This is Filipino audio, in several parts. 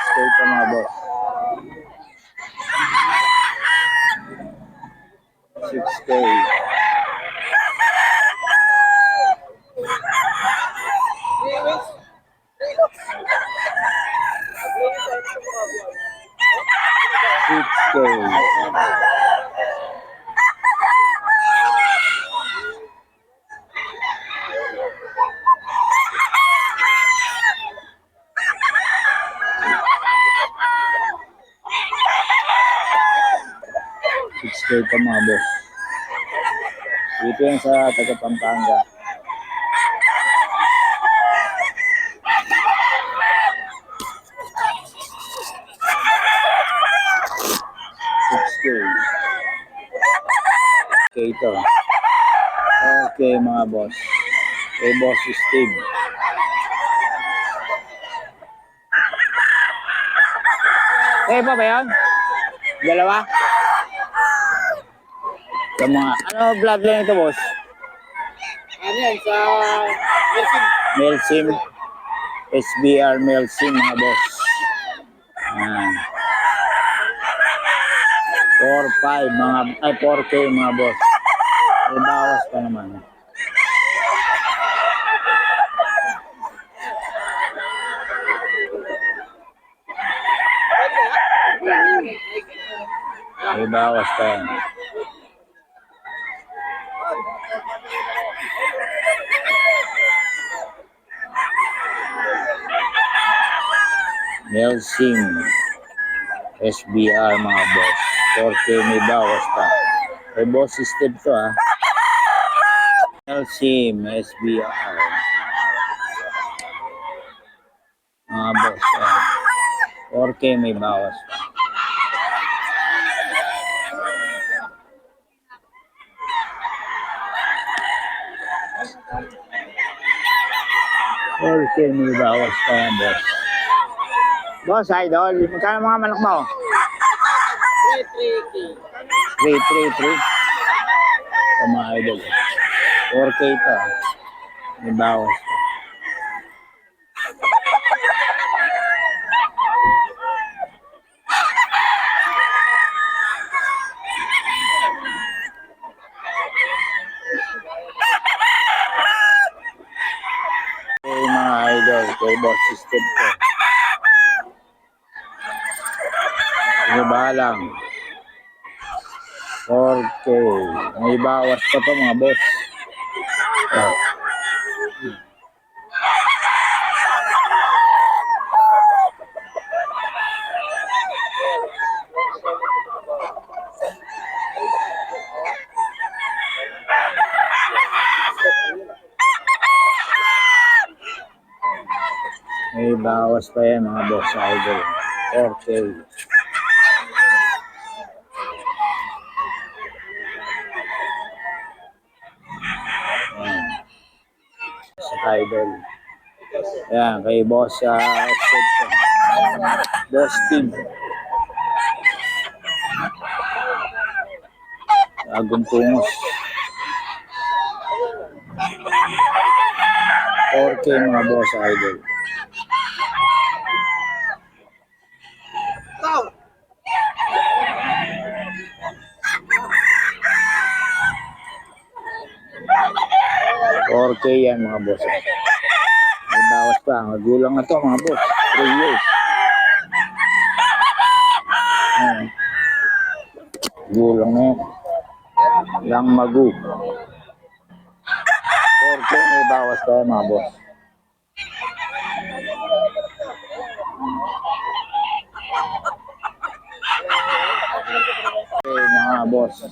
6K ito mga boss. 6K. K ito mga boss. Dito yan sa taga Pampanga. Okay ito. Okay mga boss. Okay boss Steve. Okay pa ba yan? Dalawa? Sa mga, ano vlog lang ito boss? Ano yan, sa Melsim. Melsim. SBR Melsim mga boss. 4-5 mga, ay 4K mga boss. May bawas pa naman. May bawas pa yan. Melsim SBR mga boss. 4K may bawas pa. May boss system to ha. Melsim SBR mga boss. 4K may bawas pa. Okay, may bawas pa yan, boss. Boss, idol, magkano mga manok mo? 333. Ito mga idol. 4K ito. May bawas pa. Okay mga idol, kay boss system ko. May balang. 4K. May bawas pa pa mga boss. May bawas pa yan mga boss idol. 4K. Idol. Ayan, kay boss boss Steve. Aguntungos. 4K mga boss idol. $4K yan mga boss. May bawas pa. Magulang na to mga boss. 3 years. Gulang na yan. Lang magu. 4K may bawas pa yan mga boss. Okay mga boss.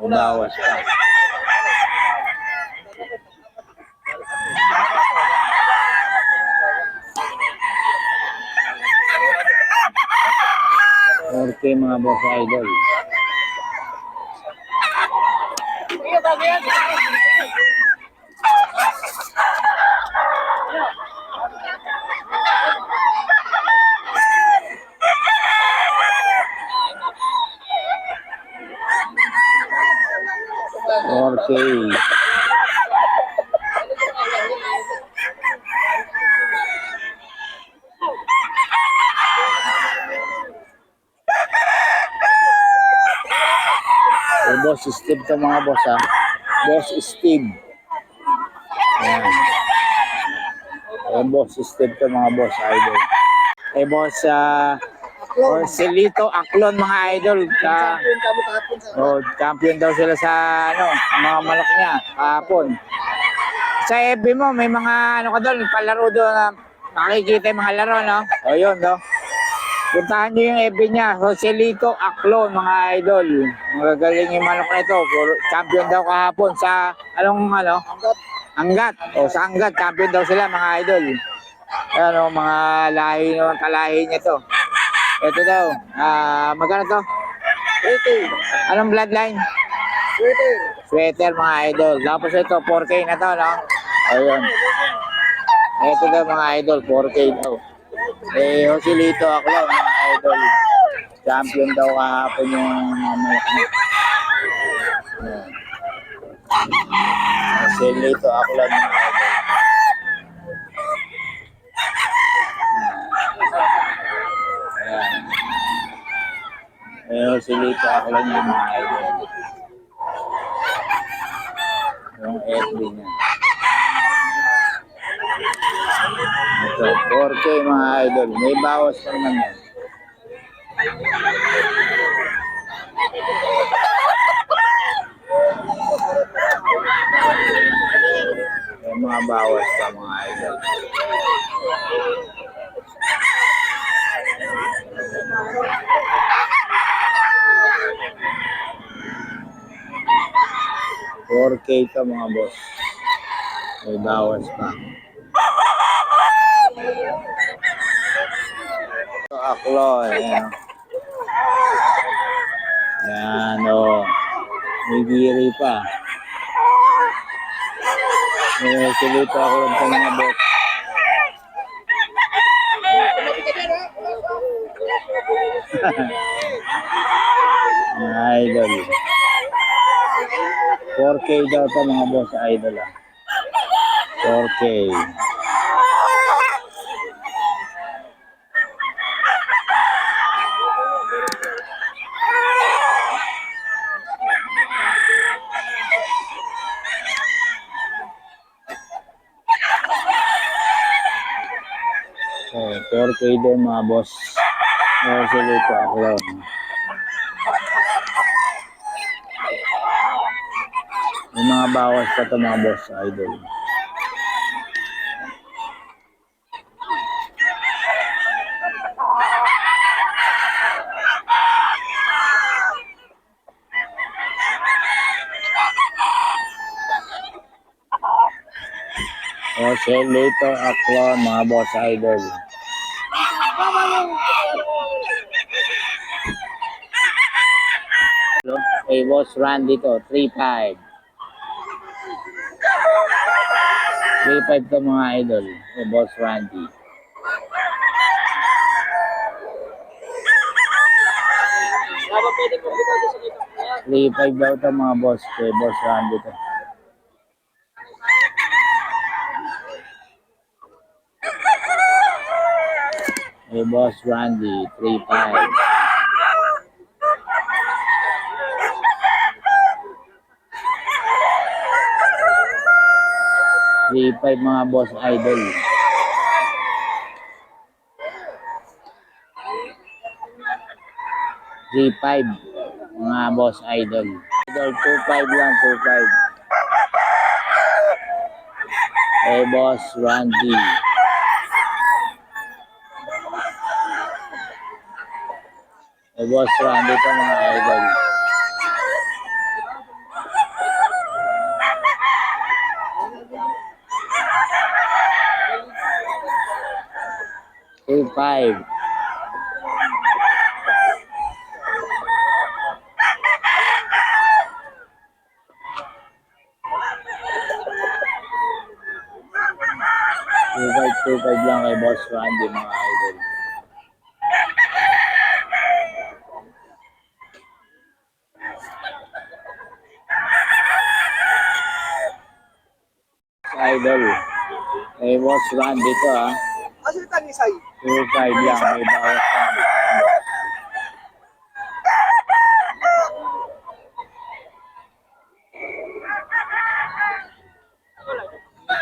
May bawas pa. Okay mga boss idol. Okay. Boss Steve to mga boss ha. Boss Steve. Ayan. Boss Steve to mga boss idol. Boss Silito Aklon mga idol. Champion kamo kahapon sa Champion daw sila sa mga manok niya kahapon. Sa FB mo may mga ka doon, palaro doon na makikita yung mga laro no. Yun no. Puntahan nyo yung FB niya, Joselito Aklon mga idol. Magagaling yung manok na ito. Champion daw kahapon sa Angat. Sa Angat, champion daw sila mga idol. Ayan mga lahi naman, kalahi niya to. Ito daw, magkano to? 80. Anong bloodline? Sweater. Sweater mga idol. Tapos ito, 4K na to, no? Ayun. Ito daw mga idol, 4K daw. Joselito Aklon mga idol. Champion daw kahapon yung mga malak niya. Joselito Aklon mga idol. Joselito Aklon yung mga idol. Yung FB niya. Ito, 4K mga idol. May bawas pa naman yan. May mga bawas pa mga idol. $4K ka mga boss. May bawas pa. Aklon. Yan o. May giri pa. Joselito Aklon sa mga boss. Mga idol. 4K daw ito mga boss idol 4K. Okay, 4K din mga boss. Joselito Aklon. May mga bawas pa ito mga boss idol. Joselito Aklon mga boss idol. Hey boss Randy to 3.5. 3.5 to mga idol. Hey boss Randy. Dapat pwede po bitaw sa kita. 3.5 daw to mga boss. Hey boss Randy to. Hey boss Randy 3.5. 3.5 mga boss idol. Mga boss idol. Idol 2.5 lang, 2.5. Hey boss Randy. Hey boss Randy to mga idol. Five. Two five lang kay Boss Randy mga idol. Idol. Kay Boss Randy to ha. Asa ta ni say? 2.5 lang, may bawas lang.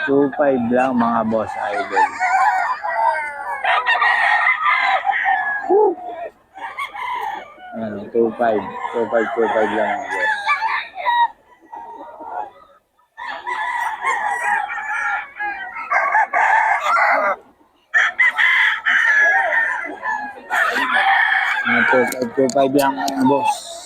2.5 lang mga boss idol. Ayan, 2.5. 2.5 lang mga boss. Mga 2.5 lang mga boss.